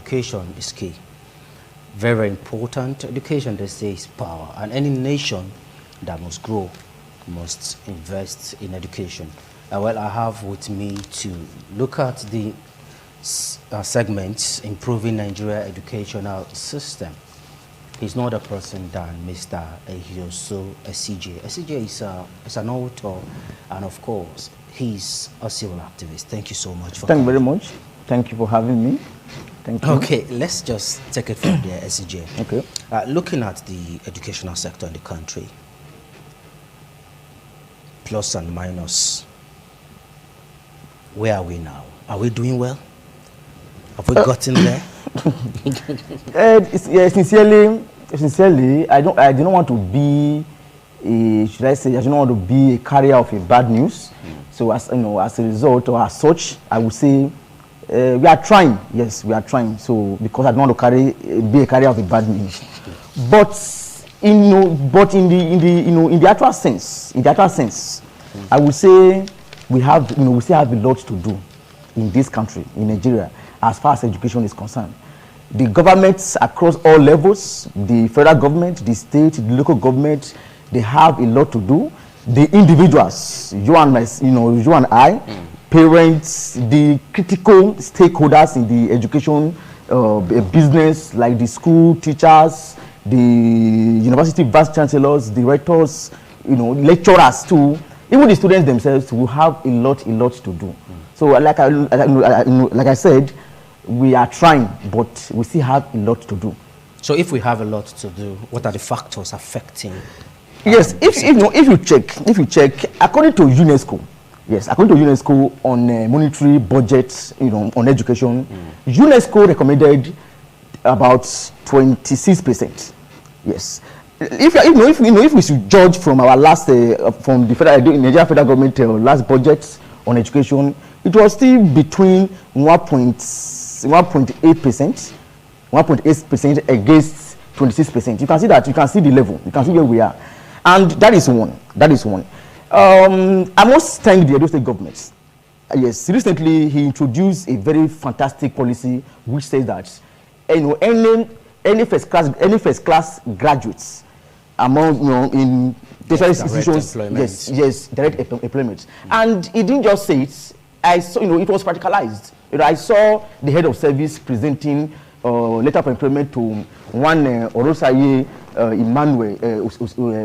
education is key. Very, very important. Education, they say, is power. And any nation that must grow must invest in education. Well, I have with me to look at the segments improving Nigeria educational system. He's not a person than Mr. Ehioso SCJ. SCJ is an author, and of course, he's a civil activist. Thank you so much for coming. Thank you very much. Thank you for having me. Thank you. Okay, let's just take it from there, SCJ. Okay. Looking at the educational sector in the country, plus and minus, where are we now? Are we doing well? Have we gotten there? Sincerely, I do not want to be should I say, I do not want to be a carrier of a bad news. So as you know, as a result or as such, I would say we are trying. Yes, we are trying. So because I don't want to be a carrier of a bad news, but in the actual sense, I would say we still have a lot to do in this country, in Nigeria, as far as education is concerned. The governments across all levels, the federal government, the state, the local government, they have a lot to do. The individuals, you and I, parents, the critical stakeholders in the education business, like the school teachers, the university vice chancellors, directors, lecturers too, even the students themselves will have a lot to do. So like I said, we are trying, but we still have a lot to do. So if we have a lot to do, what are the factors affecting? Yes, if you check, according to UNESCO, on monetary budget, on education, UNESCO recommended about 26%. Yes, if we should judge from our last from the Nigeria federal government last budget on education, it was still between 1.8% against 26%. You can see that. You can see the level. You can see where we are, and that is one. I must thank the Edo State government. Yes, recently he introduced a very fantastic policy which says that any first class graduates among in tertiary institutions, direct employment, and he didn't just say it. I saw, it was practicalized. I saw the head of service presenting letter of employment to one Orosaye Emmanuel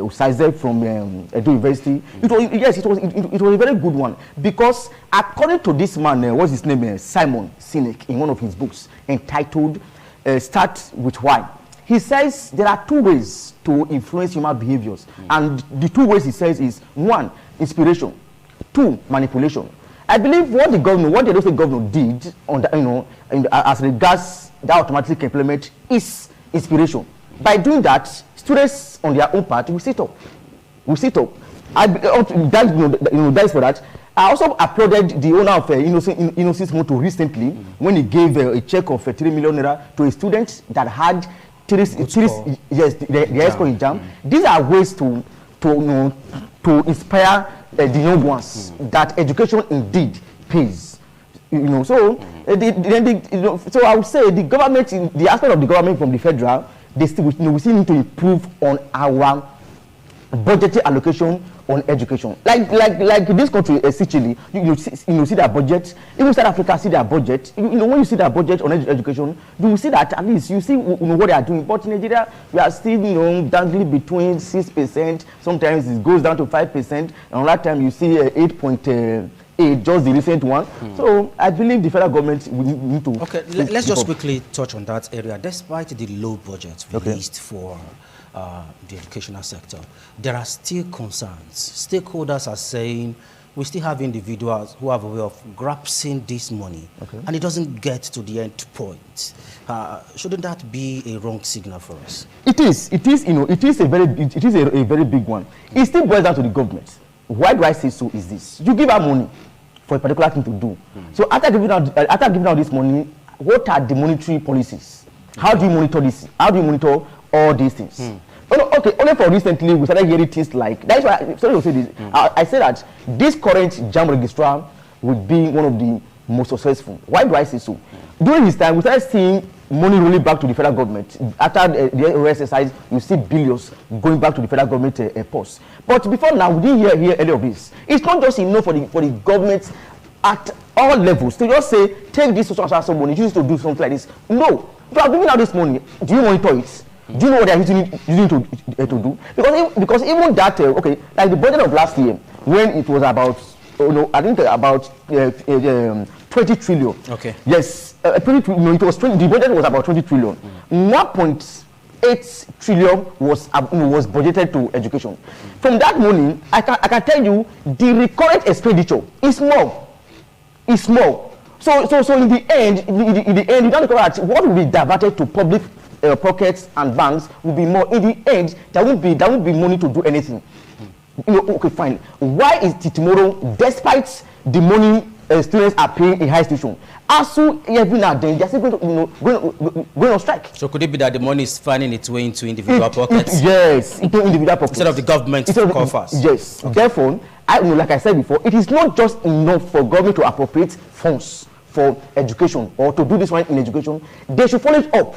Usaize from Edo University. It was a very good one, because according to this man, what's his name, Simon Sinek, in one of his books entitled "Start with Why," he says there are two ways to influence human behaviors, and the two ways he says is: one, inspiration; two, manipulation. I believe what the Edo State governor did on the, as regards that automatic employment is inspiration. By doing that, students on their own part will sit up. That is for that. I also applauded the owner of Innocence Motor recently when he gave a check of 3 million naira to a student that had the ESCO exam. These are ways to inspire the young ones that education indeed pays. So so I would say the government, the aspect of the government from the federal, we still need to improve on our budgetary allocation on education. Like this country, Sicily, you see their budget. Even South Africa see their budget. When you see their budget on education, you will see that at least you see what they are doing. But in Nigeria, we are still dangling between 6%. Sometimes it goes down to 5%. Another time you see 8.8, just the recent one. So I believe the federal government will need to. Okay, let's just quickly touch on that area. Despite the low budget released for the educational sector, there are still concerns. Stakeholders are saying we still have individuals who have a way of grasping this money, and it doesn't get to the end point. Shouldn't that be a wrong signal for us? It is a very big one. It still boils down to the government. Why do I say so? Is this: you give her money for a particular thing to do. So after giving out this money, what are the monetary policies? How do you monitor this? How do you monitor all these things? Only for recently we started hearing things like, that's why sorry to say this. I say that this current JAMB registrar would be one of the most successful. Why do I say so? During this time, we started seeing money rolling back to the federal government. After the exercise, you see billions going back to the federal government purse. But before now, we didn't hear any of this. It's not just enough for the government at all levels to just say, take this social money, use it to do something like this. No. If you are giving out this money, do you monitor it? Do you know what they are using to do? Because even that, okay, like the budget of last year, when it was about, I think about 20 trillion. Okay. Yes, it was 20, the budget was about 20 trillion. 1.8 trillion was budgeted to education. From that money, I can tell you the recurrent expenditure is small. It's small. So in the end, you don't look at what will be diverted to public pockets and banks will be more. In the end, there won't be money to do anything. Okay, fine. Why is it tomorrow, despite the money students are paying in high institution, ASU every now and then they're still going on strike? So could it be that the money is finding its way into individual pockets? Yes, into individual pockets instead of the government coffers. Yes. Okay. Therefore, like I said before, it is not just enough for government to appropriate funds for education or to do this one in education. They should follow it up.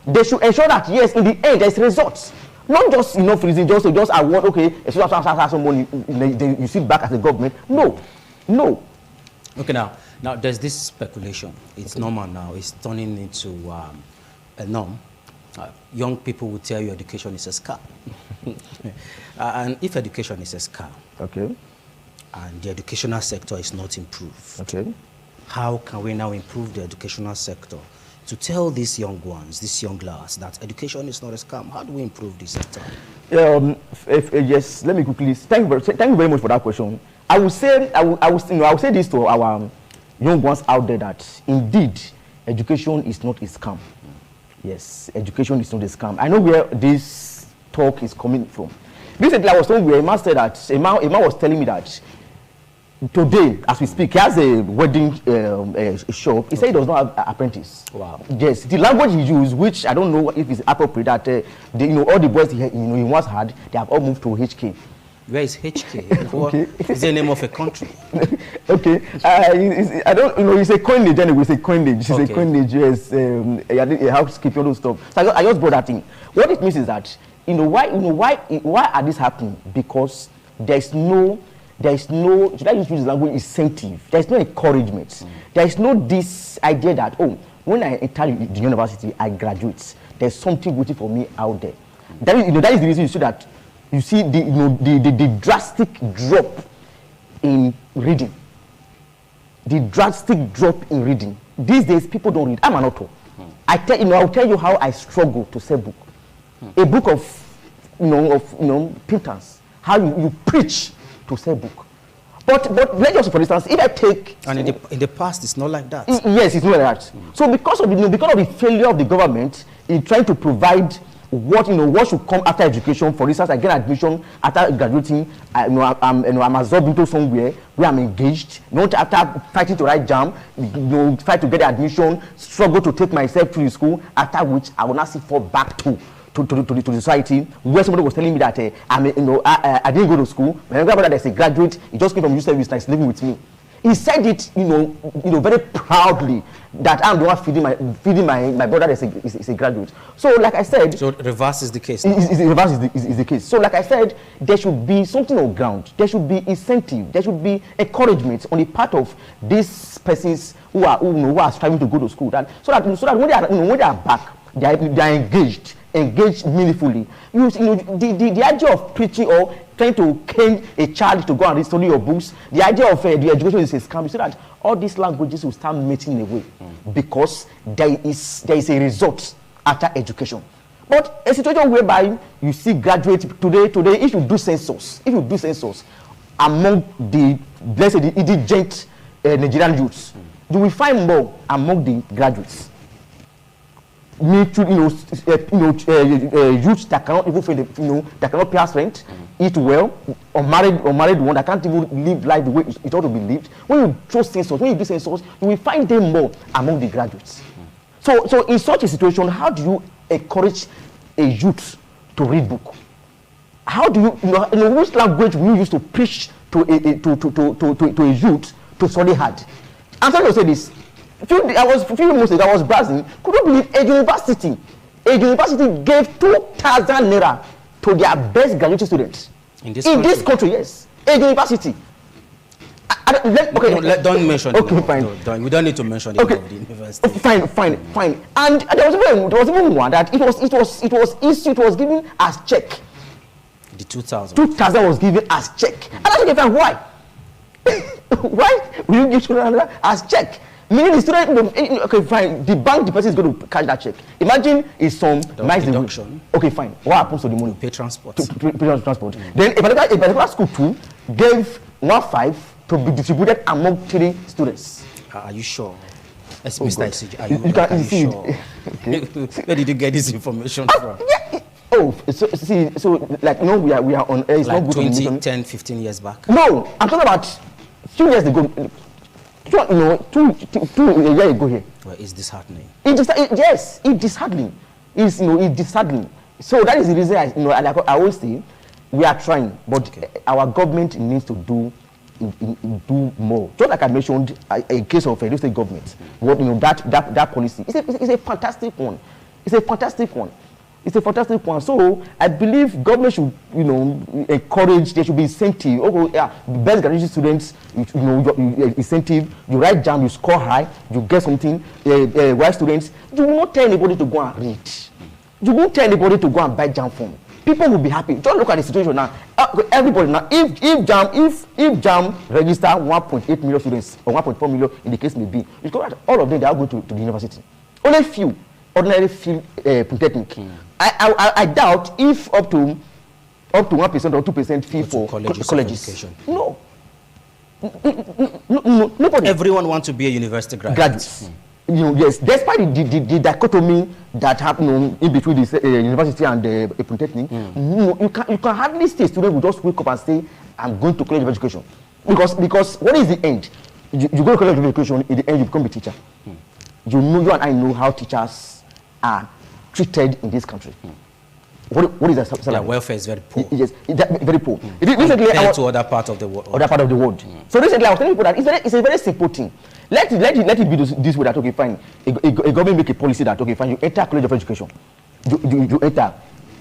They should ensure that yes, in the end, there's results. Not just freezing, just award, okay, as soon as money, you sit back as a government. No. Okay, now there's this speculation. It's normal now. It's turning into a norm. Young people will tell you education is a scam. And if education is a scam, okay, and the educational sector is not improved, okay, how can we now improve the educational sector to tell these young ones, these young lads, that education is not a scam? How do we improve this sector? Yes, let me quickly thank you very much for that question. I will say this to our young ones out there that indeed education is not a scam. Yes, education is not a scam. I know where this talk is coming from. Recently, I was told where a man said that a man was telling me that today, as we speak, he has a wedding shop. He said he does not have an apprentice. Wow. Yes, the language he used, which I don't know if it's appropriate, that all the boys he once had, they have all moved to HK. Where is HK? Okay. Is the name of a country? Okay. I don't, it's a coinage anyway. It's a coinage. It's okay. A coinage. Yes. A housekeeping, all those stuff. So I just brought that in. What it means is that why are this happening? Because there's no, should I use this language, incentive. There's no encouragement. There is no this idea that, when I enter the university, I graduate. There's something waiting for me out there. That is the reason you see that you see the drastic drop in reading. The drastic drop in reading. These days, people don't read. I'm an author. I'll tell you how I struggle to sell book. A book of painters. How you preach to sell book. But let's just, for instance, if I take... And in the past, it's not like that. Yes, it's not like that. So because of the failure of the government in trying to provide what should come after education, for instance, I get admission after graduating, I'm absorbed into somewhere where I'm engaged, not after fighting to write jam, fight to get admission, struggle to take myself through the school, after which I will not fall back to the society, where somebody was telling me that I didn't go to school. My younger brother, there's a graduate, he just came from youth service and is living with me. He said it, very proudly that I'm the one feeding my brother is a graduate. So, like I said, so reverse is the case. Reverse is the case. So, like I said, there should be something on ground. There should be incentive. There should be encouragement on the part of these persons who are striving to go to school. So that when they are back, they are engaged meaningfully. The idea of preaching or trying to cane a child to go and study your books, the idea of the education is a scam. You see that all these languages will start melting away because there is a result after education. But a situation whereby you see graduates today, if you do census among the, let's say, the indigent Nigerian youths, you will find more among the graduates. Youths that cannot even that cannot pay us rent, eat well, or married one that can't even live life the way it ought to be lived. When you do census, you will find them more among the graduates. So in such a situation, how do you encourage a youth to read book? How do you, which language will you use to preach to a youth to study hard? I'm trying to say this. a few months ago, I was browsing. Could you believe a university gave 2,000 naira to their best graduate students in this country? Yes, a university. Don't mention. Okay, fine. No, we don't need to mention the name of the university. Fine. And there was even one that it was issued. It was given as check. The 2,000. 2,000 was given as check. And I said, why? Why will you give children as check? Meaning the student, okay, fine. The bank, the person is going to cash that check. Imagine it's some nice deduction. Okay, fine. What happens to the money? Pay transport. Pay transport. Then a particular school too gave 1,500 to be distributed among 3 students. Are you sure? Mr. Isiji, are you sure? Okay. Where did you get this information from? Yeah. Oh, so like we are on air. It's like not good 20, 10, 15 years back. No, I'm talking about few years ago. Two a year ago here. Well, is disheartening? Yes, it's disheartening. It's disheartening. So that is the reason I always say we are trying, but our government needs to do more. Just like I mentioned, a case of a state government. That policy. It's a fantastic one. It's a fantastic one. So I believe government should, encourage. There should be incentive. Best graduate students, incentive. You write jam, you score high, you get something. White students, you will not tell anybody to go and read. You won't tell anybody to go and buy jam form. People will be happy. Just look at the situation now. Everybody now, if jam register 1.8 million students or 1.4 million in the case may be, you go at all of them. They are going to the university. Only few ordinary field polytechnic. I doubt if up to 1% or 2% fee for colleges. No, nobody. Everyone wants to be a university graduate. Yes, despite the dichotomy that happen in between the university and the polytechnic, you can hardly stay a student who just wake up and say, I'm going to college of education. Because what is the end? You go to college of education, in the end you become a teacher. You and I know how teachers are treated in this country. What is the salary? Their welfare is very poor. Yes, very poor. Recently, compared to other part of the world. So recently, I was telling people that it's a very simple thing. Let it be this way that, okay, fine. A government make a policy that, okay, fine, you enter college of education. You enter.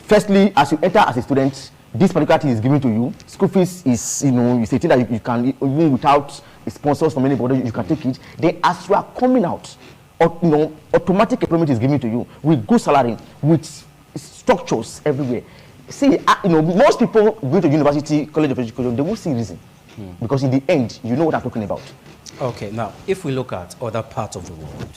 Firstly, as you enter as a student, this particular thing is given to you. School fees is, it's a thing that you can, even without sponsors from anybody, you can take it. Then as you are coming out, automatic employment is given to you with good salary, with structures everywhere. See, most people go to university, college of education, they won't see reason. Because in the end, you know what I'm talking about. Okay, now, if we look at other parts of the world,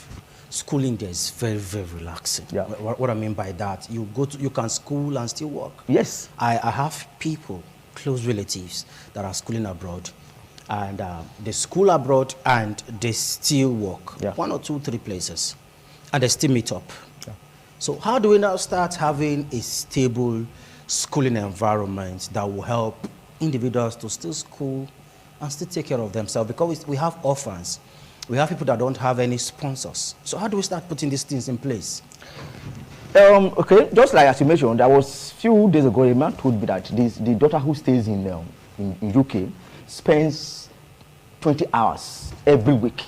schooling there is very, very relaxing. Yeah. What I mean by that, you can school and still work. Yes. I have people, close relatives, that are schooling abroad, and they school abroad and they still work. Yeah. 1 or 2, 3 places, and they still meet up. Yeah. So how do we now start having a stable schooling environment that will help individuals to still school and still take care of themselves? Because we have orphans. We have people that don't have any sponsors. So how do we start putting these things in place? Okay, just like as you mentioned, there was few days ago a man told me that the daughter who stays in UK spends 20 hours every week.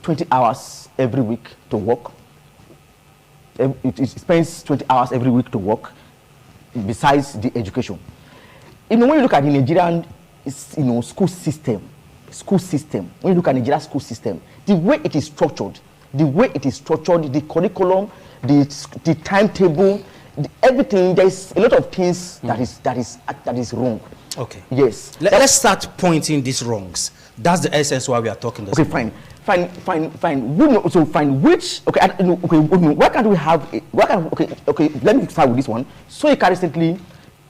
20 hours every week to work. It spends 20 hours every week to work besides the education. When you look at the Nigerian school system, when you look at Nigeria's school system, the way it is structured, the curriculum, the timetable, everything, there's a lot of things that is wrong. Okay. Yes. Let's start pointing these wrongs. That's the essence why we are talking this. Okay, fine. So fine. Which why can't we have? Okay. Let me start with this one. So you recently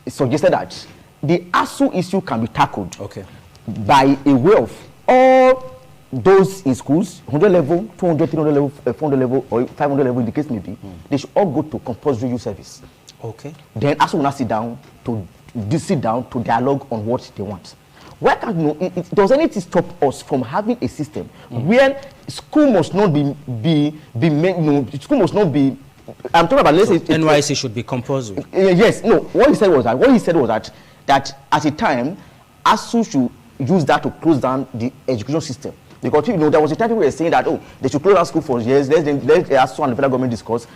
suggested that the ASU issue can be tackled. Okay. By a way of all those in schools, 100 level, 200, 300 level, 400 level, or 500 level, in the case may be, they should all go to compulsory youth service. Okay. Then ASU will not sit down to dialogue on what they want. Why can't does anything stop us from having a system where school must not be school must not be. I'm talking about, let's say NYC should be compulsory. Yes. No. What he said was that at a time, ASU should use that to close down the education system. Because there was a time people were saying that they should close our school for years. Let ASU and the federal government discuss.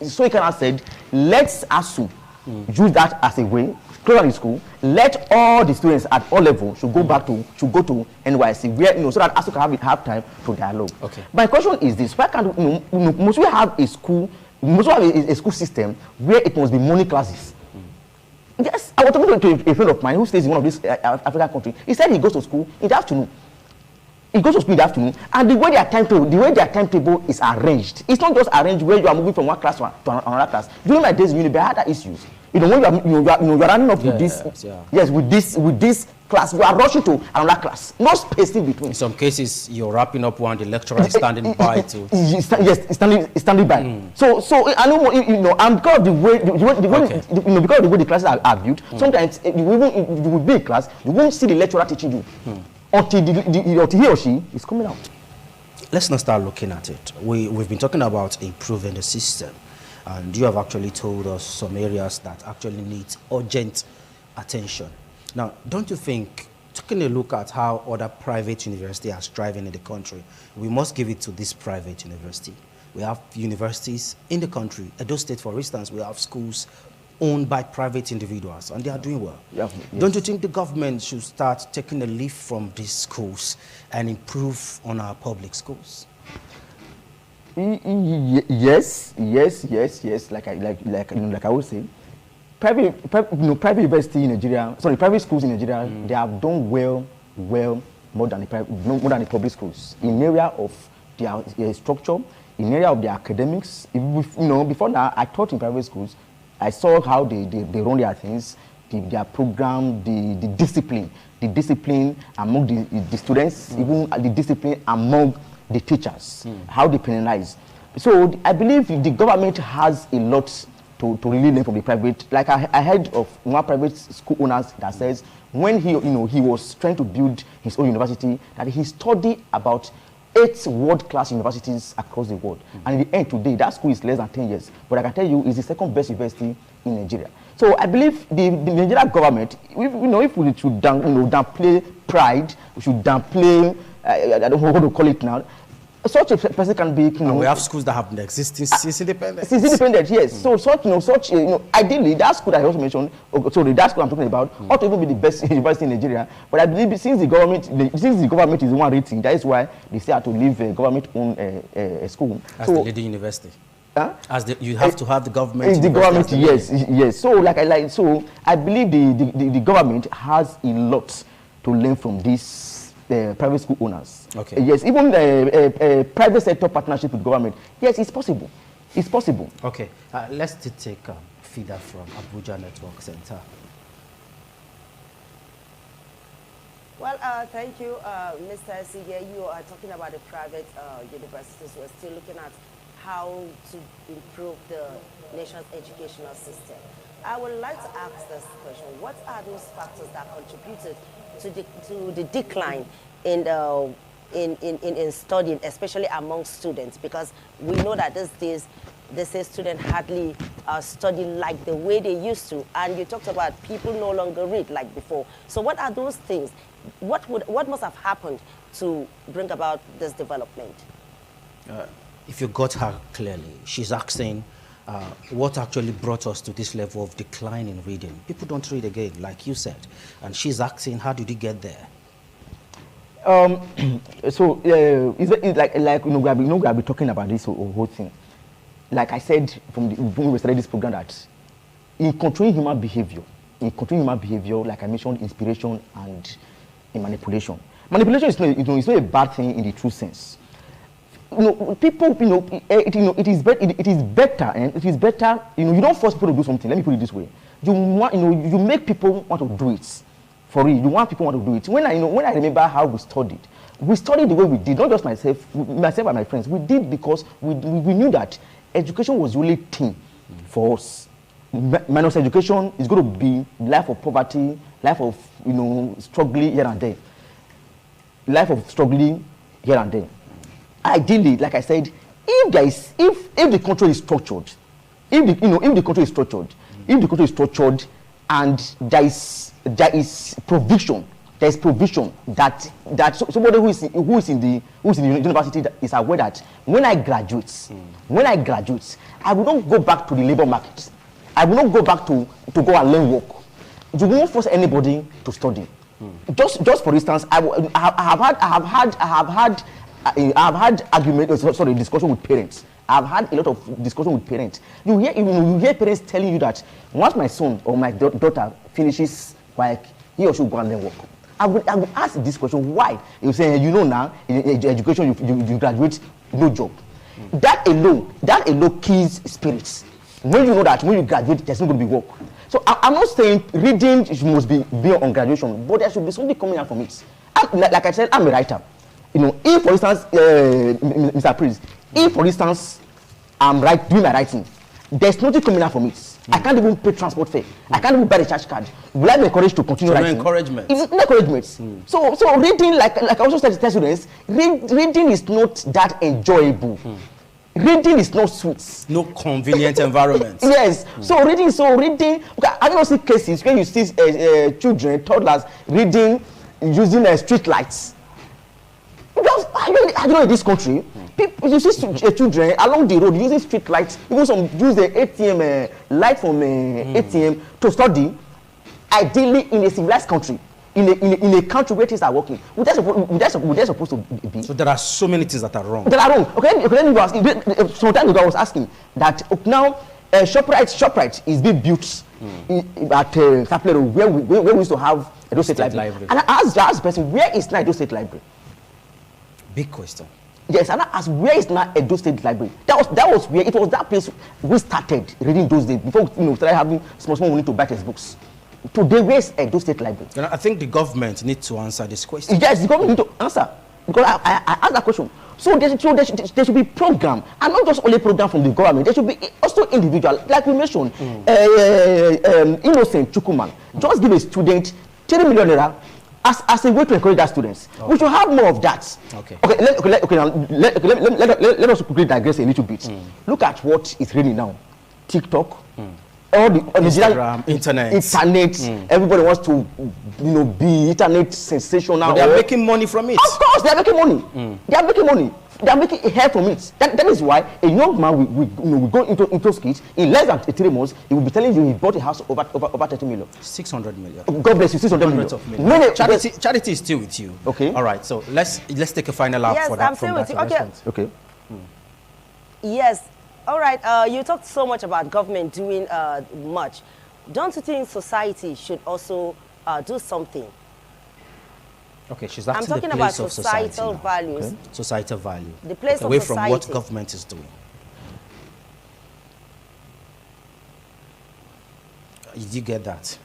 So he kind of said, let's ASU use that as a way, close the school. Let all the students at all levels should go back to NYC, where so that ASU can have time to dialogue. Okay. My question is this: why can't must we have a school? Must we have a school system where it must be morning classes? Yes, I was talking to a friend of mine who stays in one of these African countries. He said he goes to school in the afternoon. He goes to school in the afternoon, and the way their timetable is arranged, it's not just arranged where you are moving from one class to another class. During my days in uni, I had other issues. When you are running up with this, with this class, you are rushing to another class, no space in between. In some cases, you're wrapping up one, the lecturer is standing by to. Yes, standing by. So I know, and because of the way, because of the way the classes are built, sometimes you will be in class, you won't see the lecturer teaching you until he or she is coming out. Let's not start looking at it. We've been talking about improving the system, and you have actually told us some areas that actually need urgent attention. Now, don't you think, taking a look at how other private universities are striving in the country, we must give it to this private university? We have universities in the country. Edo State, for instance, we have schools owned by private individuals, and they are doing well. Yes. Don't you think the government should start taking a leaf from these schools and improve on our public schools? Yes. Like I would say, private university in Nigeria, private schools in Nigeria, they have done well more than the public schools in area of their structure, in area of their academics. Before now, I taught in private schools. I saw how they run their things, their program, the discipline among the students, even the discipline among the teachers, how they penalize. So I believe the government has a lot to really learn from the private. Like I heard of one private school owners that says when he was trying to build his own university, that he studied about 8 world-class universities across the world. And in the end today, that school is less than 10 years. But I can tell you, it's the second best university in Nigeria. So I believe the Nigerian government, if we should downplay pride, we should downplay, I don't know what to call it now, such a person can be, And we have schools that have been existing since independence. Since independence, yes. So ideally, that school that I also mentioned, that school I'm talking about, ought to even be the best university in Nigeria. But I believe since the government is the one rating, that is why they say to leave a government-owned school. As the leading university. Huh? You have to have the government. It's the government, yes. So I believe the government has a lot to learn from these private school owners. Okay. Yes, even private sector partnership with government. Yes, it's possible. It's possible. Okay. Let's take a feeder from Abuja Network Center. Well, thank you, Mr. Sige. You are talking about the private universities. We're still looking at how to improve the nation's educational system. I would like to ask this question: what are those factors that contributed to the decline in studying, especially among students? Because we know that these days, they say students hardly study like the way they used to, and you talked about people no longer read like before. So what are those things? What must have happened to bring about this development? If you got her clearly, she's asking what actually brought us to this level of decline in reading. People don't read again, like you said, and she's asking, how did you get there? It's like we have been talking about this whole thing. Like I said when we started this program, that in controlling human behavior, like I mentioned, inspiration and manipulation. Manipulation is not a bad thing in the true sense. People, it is better. You don't force people to do something. Let me put it this way: you make people want to do it for real. You want people want to do it. When I remember how we studied the way we did. Not just myself and my friends. We did because we knew that education was the only thing for us. Minus education is going to be life of poverty, life of struggling here and there. Life of struggling here and there. Ideally, like I said, if the country is structured, if the country is structured and there is provision there's provision that somebody who is in the university is aware that when I graduate, I will not go back to the labor market. I will not go back to go and learn work. You won't force anybody to study. Just for instance, I have had discussion with parents. I've had a lot of discussion with parents. You hear parents telling you that once my son or my daughter finishes like he or she will go and learn work. I would ask this question, why? You say, now in education you graduate, no job. That alone kills spirits. When you know that when you graduate, there's not going to be work. So I'm not saying reading must be on graduation, but there should be something coming out from it. Like I said, I'm a writer. If for instance, Mr. Prince, if for instance I'm doing my writing, there's nothing coming out from it. I can't even pay transport fare. I can't even buy the charge card. Will I be encouraged to continue writing? No encouragement. It's no encouragement. So reading, like I also said to students, reading is not that enjoyable. Reading is not sweet. No convenient environment. Yes. So reading. Okay, I don't see cases where you see children, toddlers reading using street lights. Because I don't know in this country, people, you see children along the road using street lights, even some use the ATM light from ATM to study. Ideally, in a civilized country, in a country where things are working, would they supposed to be? So there are so many things that are wrong. That are wrong. Okay, sometimes I was asking that now ShopRite is being built at Taplero, where we used to have Edo State Library. And I asked the person, where is now Edo State Library? Big question. Yes, and I asked, where is now Edo State Library? That was where it was. That place we started reading those days before started having small money to buy textbooks. Today, where is Edo State Library? I think the government needs to answer this question. Yes, the government need to answer, because I asked that question. So there should be program, and not just only program from the government. There should be also individual, like we mentioned, Innocent Chukuman. Just give a student 3 million naira as a way to encourage that students. Okay. We should have more of that. Okay. Let us quickly digress a little bit. Look at what is ready now. TikTok, all the Instagram, internet. Everybody wants to, be internet sensational. But they are making money from it. Of course, they are making money. They are making money. They are making a hair from it. That is why a young man will go into skits in less than 3 months. He will be telling you he bought a house over 30 million. 600 million. God bless you. 600 million. Charity is still with you. Okay. All right. So let's take a final lap for that. Yes, I'm still with you. Okay. Yes. All right. You talked so much about government doing much. Don't you think society should also do something? Okay, she's asking I'm talking the about place of societal values. Okay. Societal value. The place away of society. from what government is doing. Did you get that?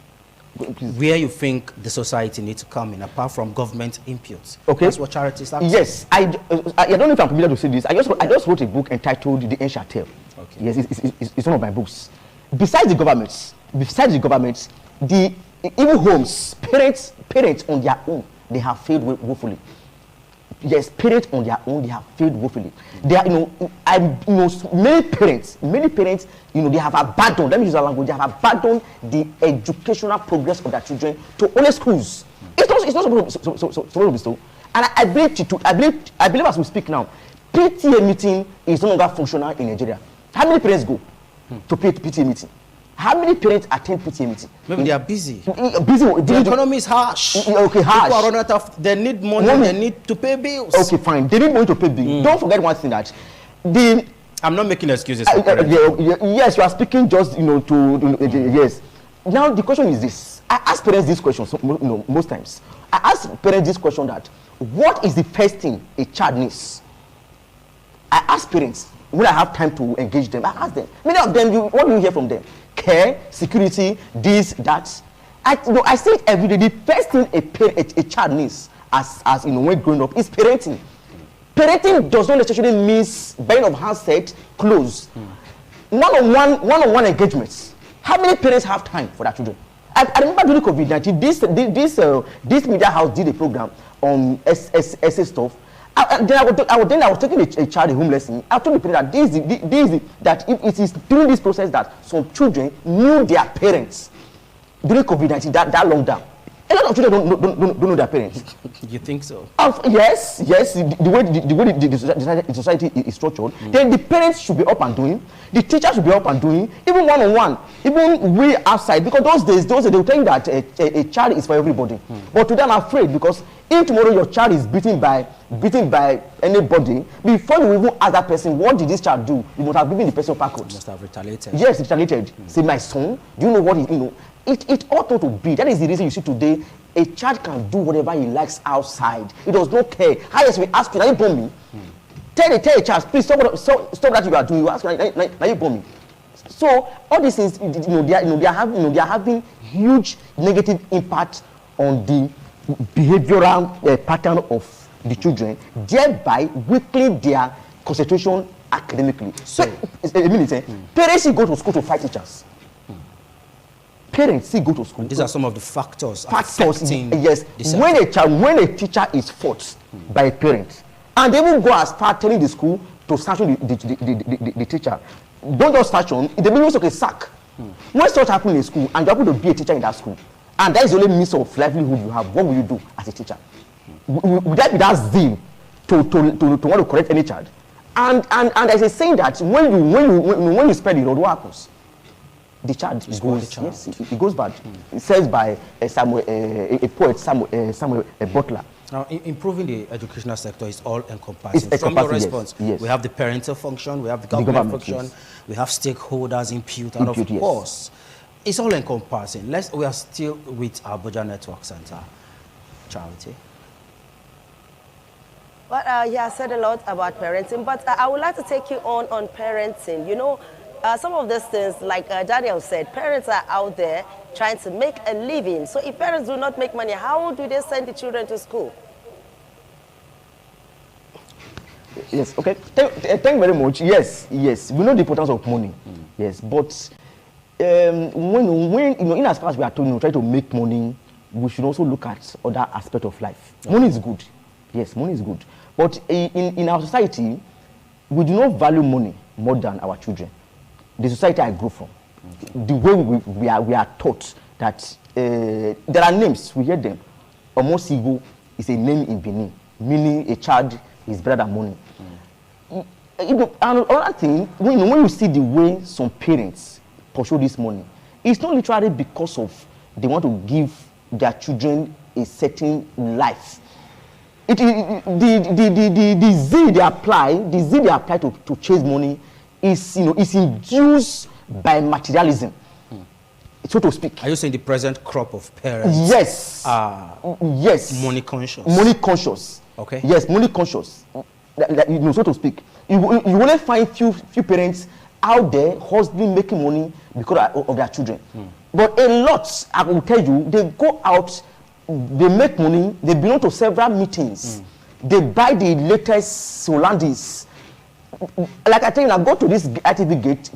Please. Where you think the society needs to come in, apart from government inputs? Okay. That's what charities are. Yes, I don't know if I'm familiar to say this. I just wrote a book entitled The Ancient Tale. Okay. Yes, it's one of my books. Besides the government, the even homes, parents on their own, they have failed woefully. Yes, parents on their own, they have failed woefully. They are, many parents, they have abandoned. Let me use that language. They have abandoned the educational progress of their children to only schools. It's not supposed to be so. And I believe as we speak now, PTA meeting is no longer functional in Nigeria. How many parents go to PTA meeting? How many parents attend PTA meeting? Maybe they are busy. The economy is harsh. Okay, harsh. People are running out of, they need money, they need to pay bills. Okay, fine. They need money to pay bills. Don't forget one thing, that I'm not making excuses. Yes, you are speaking just, yes. Now, the question is this. I ask parents this question, most times. I ask parents this question, that what is the first thing a child needs? I ask parents, when I have time to engage them, I ask them. Many of them, what do you hear from them? Care, security, this, that. I say it every day. The first thing a child needs, as when growing up, is parenting. Parenting does not necessarily mean buying of handset, clothes. One-on-one engagements. How many parents have time for their children? I remember during COVID-19, this media house did a program on SA stuff. I was taking a child a home lesson. I told the parent that it is during this process that some children knew their parents during COVID-19, that lockdown. A lot of children don't know their parents. You think so? Yes. The way the society is structured, then the parents should be up and doing. The teachers should be up and doing. Even one-on-one, even we outside. Because those days they will tell you that a child is for everybody. But today I'm afraid, because if tomorrow your child is beaten by anybody, before you even ask that person, what did this child do? You must have given the person package. Must have retaliated. Yes, retaliated. Say, my son, do you know what it ought not to be. That is the reason you see today a child can do whatever he likes outside. He does not care. Highest we ask you, now you born me. Tell a child, please stop that you are doing. You ask, now you born me. So all these things, they are having huge negative impact on the behavioral pattern of the children, thereby weakening their concentration academically. So, parents should go to school to fight teachers. Parents still go to school. And these are some of the factors affecting yes. When a teacher is fought by a parent, and they will go as far telling the school to sanction the teacher, don't just sanction, they will also sack. When such happens in school, and you happen to be a teacher in that school, and that is the only means of livelihood you have, what will you do as a teacher? Would that be that zeal to want to correct any child? And there's a saying that when you spread the road, what happens? The child goes, yes, it goes bad. It says by a poet, Samuel Butler. Now, improving the educational sector is all encompassing. From your response, yes. We have the parental function, we have the government function, yes. We have stakeholders input, and of course, it's all encompassing. We are still with our Abuja Network Center. Charity. Well, you have said a lot about parenting, but I would like to take you on parenting. You know, some of these things, like Daniel said, parents are out there trying to make a living. So if parents do not make money, how do they send the children to school? Yes, okay. Thank you very much. Yes. We know the importance of money. Yes, but when in as far as we are trying to make money, we should also look at other aspects of life. Okay. Money is good. Yes, money is good. But in our society, we do not value money more than our children. The society I grew from, the way we are taught that there are names, we hear them. Omosigo is a name in Benin, meaning a child is better than money. Another thing, when you see the way some parents pursue this money, it's not literally because of they want to give their children a certain life. The zeal they apply to chase money is induced by materialism, so to speak. Are you saying the present crop of parents? Yes. Yes. Money conscious. Money conscious. Okay. Yes, money conscious. So to speak. You only find few parents out there hustling, making money because of their children. But a lot, I will tell you, they go out, they make money, they belong to several meetings, they buy the latest Solandis. Like I tell you, I go to this ITV gate,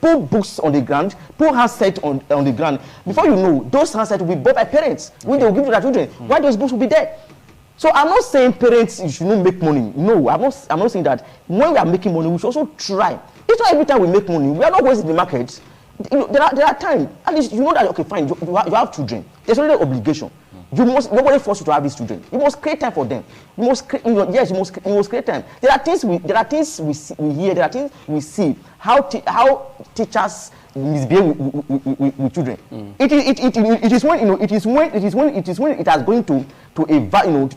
put books on the ground, put handsets on the ground. Before you know, those handsets will be bought by parents, when they will give to their children. Why those books will be there? So I'm not saying parents you should not make money. No, I'm not saying that. When we are making money, we should also try. It's not every time we make money. We are not going to the market. There are times, at least you know that, okay, fine, you have children. There's only an obligation. Nobody forces you to have these children. You must create time for them. You must create time. There are things we hear, there are things we see, how teachers misbehave with children. It is when it has going to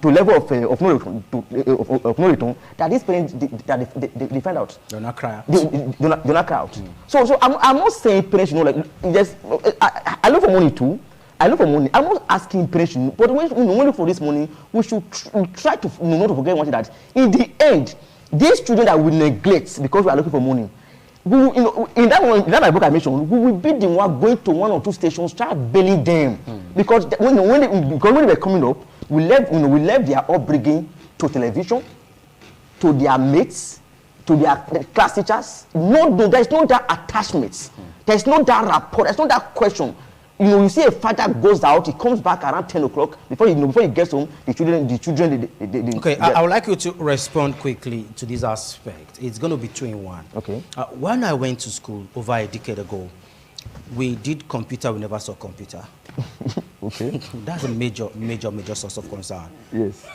level of no return that these parents they find out. They'll not cry out. They'll not cry out. So I'm not saying parents I look for money too. I'm not asking parents, but when we look for this money, we should try to not to forget one thing, that in the end, these children that we neglect because we are looking for money, in that my book I mentioned, we will be the one going to one or two stations, try bailing them, because when they were coming up, we left their upbringing to television, to their mates, to their class teachers. No, there's no that attachment, there's no that rapport, there's no that question. You see a father goes out, he comes back around 10 o'clock. Before he gets home, the children. Okay, I would like you to respond quickly to this aspect. It's going to be 2 in 1. Okay. When I went to school over a decade ago, we did computer, we never saw computer. Okay. That's a major source of concern. Yes.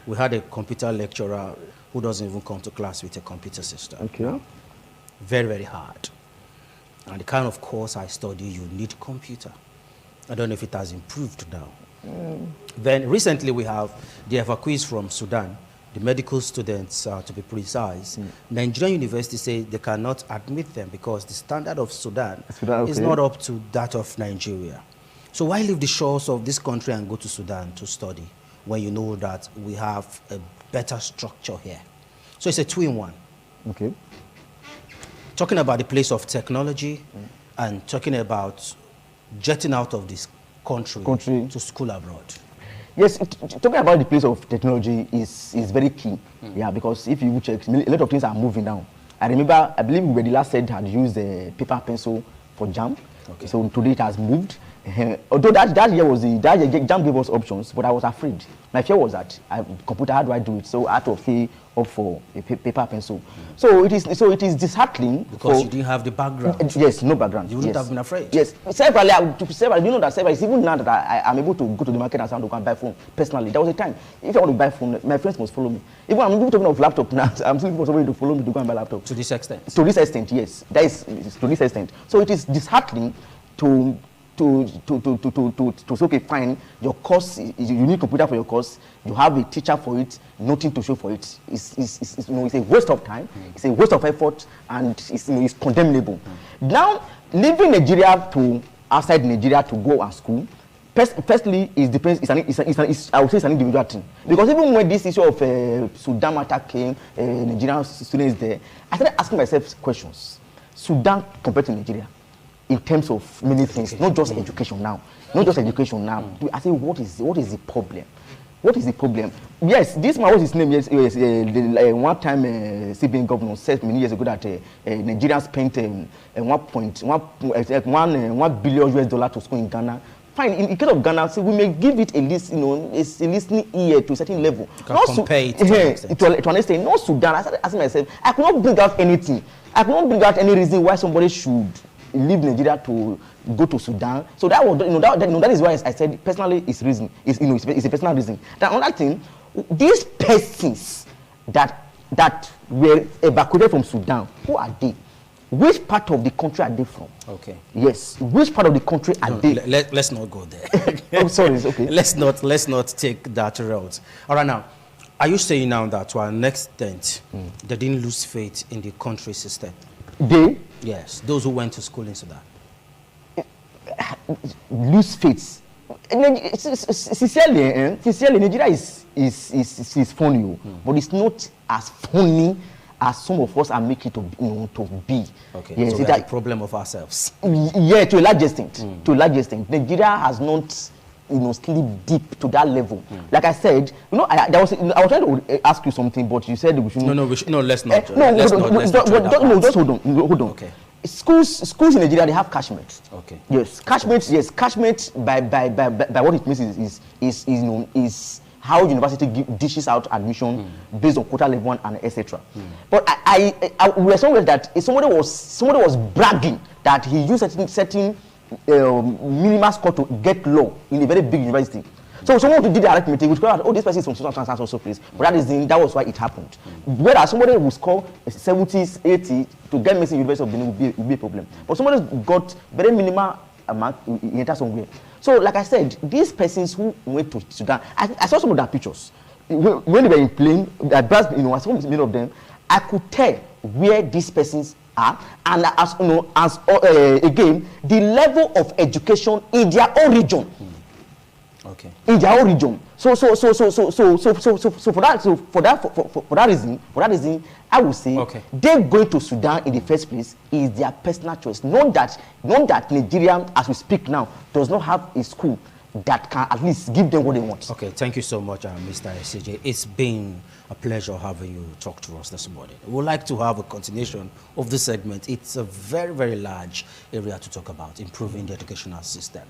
We had a computer lecturer who doesn't even come to class with a computer system. Okay. Now, very, very hard. And the kind of course I study, you need computer. I don't know if it has improved now. Then recently we have the evacuees from Sudan, the medical students, to be precise. Nigerian universities say they cannot admit them because the standard of Sudan is not up to that of Nigeria. So why leave the shores of this country and go to Sudan to study when you know that we have a better structure here? So it's a two-in-one. Okay. Talking about the place of technology and talking about jetting out of this country to school abroad. Yes, talking about the place of technology is very key. Yeah, because if you check, a lot of things are moving now. I believe we were the last said had used a paper pencil for JAM. Okay. So today it has moved. Although that year JAM gave us options, but I was afraid. My fear was that computer, how do I do it? So I had to pay up for a paper pencil. So it is disheartening because you didn't have the background. Yes, no background. You wouldn't have been afraid. Yes, severally, you know that severally, it's even now that I'm able to go to the market and say I want to go and buy phone personally. There was a time if I want to buy phone, my friends must follow me. Even I'm even talking of laptop now. I'm still looking for somebody to follow me to go and buy laptop. To this extent. To this extent, yes. That is to this extent. So it is disheartening to say, okay, fine, your course, you need computer for your course, you have a teacher for it, nothing to show for it. It's a waste of time, it's a waste of effort, and it's condemnable. Now, leaving Nigeria to outside Nigeria to go and school, firstly, it depends. I would say it's an individual thing, because even when this issue of Sudan matter came, Nigerian students there, I started asking myself questions. Sudan compared to Nigeria, in terms of many things, not just education now. Not just education now. I say, what is the problem? What is the problem? Yes, this man, what's his name? Yes, one time CBN governor said many years ago that Nigeria spent $1 billion to school in Ghana. Fine, in case of Ghana, so we may give it a list, a listening ear to a certain level. Not compare it to understand. No Sudan. I started asking myself, I could not bring out anything. I could not bring out any reason why somebody should leave Nigeria to go to Sudan. So that was, that is why I said personally, it's reason. It's a personal reason. Then another thing, these persons that were evacuated from Sudan, who are they? Which part of the country are they from? Okay. Yes. Which part of the country are they? Let's not go there. I'm sorry. It's okay. Let's not take that route. All right, now, are you saying now that to an extent they didn't lose faith in the country system? They? Yes, those who went to school in Sudan. Lose faith. Sincerely, Nigeria is funny, but it's not as funny as some of us are making to be. Okay, yes, so we have a problem of ourselves. Yeah, to a large extent. To a large extent, Nigeria has not, sleep deep to that level. Like I said, I was trying to ask you something, but you said we should. Let's not. Just hold on. Okay. Schools in Nigeria, they have catchments. Okay. Yes, catchments. Yes, catchments by what it means is how university dishes out admission based on quota level 1 and etc. But we are somewhere that if somebody was bragging that he used certain minimal score to get law in a very big university. So someone who did the arithmetic would score out, this person is from so place. But that was why it happened. Whereas somebody who score 70, 80 to get medicine University of Benin would be a problem. But somebody got very minimal amount in enter somewhere. So like I said, these persons who went to Sudan, I saw some of their pictures. When they were in plane, I saw many of them, I could tell where these persons are, and again, the level of education in their own region. Okay. In their own region. So for that reason, I would say they going to Sudan in the first place is their personal choice. Not that Nigeria, as we speak now, does not have a school that can at least give them what they want. Okay, thank you so much, Mr. SJ. It's been a pleasure having you talk to us this morning. We would like to have a continuation of this segment. It's a very, very large area to talk about, improving the educational system.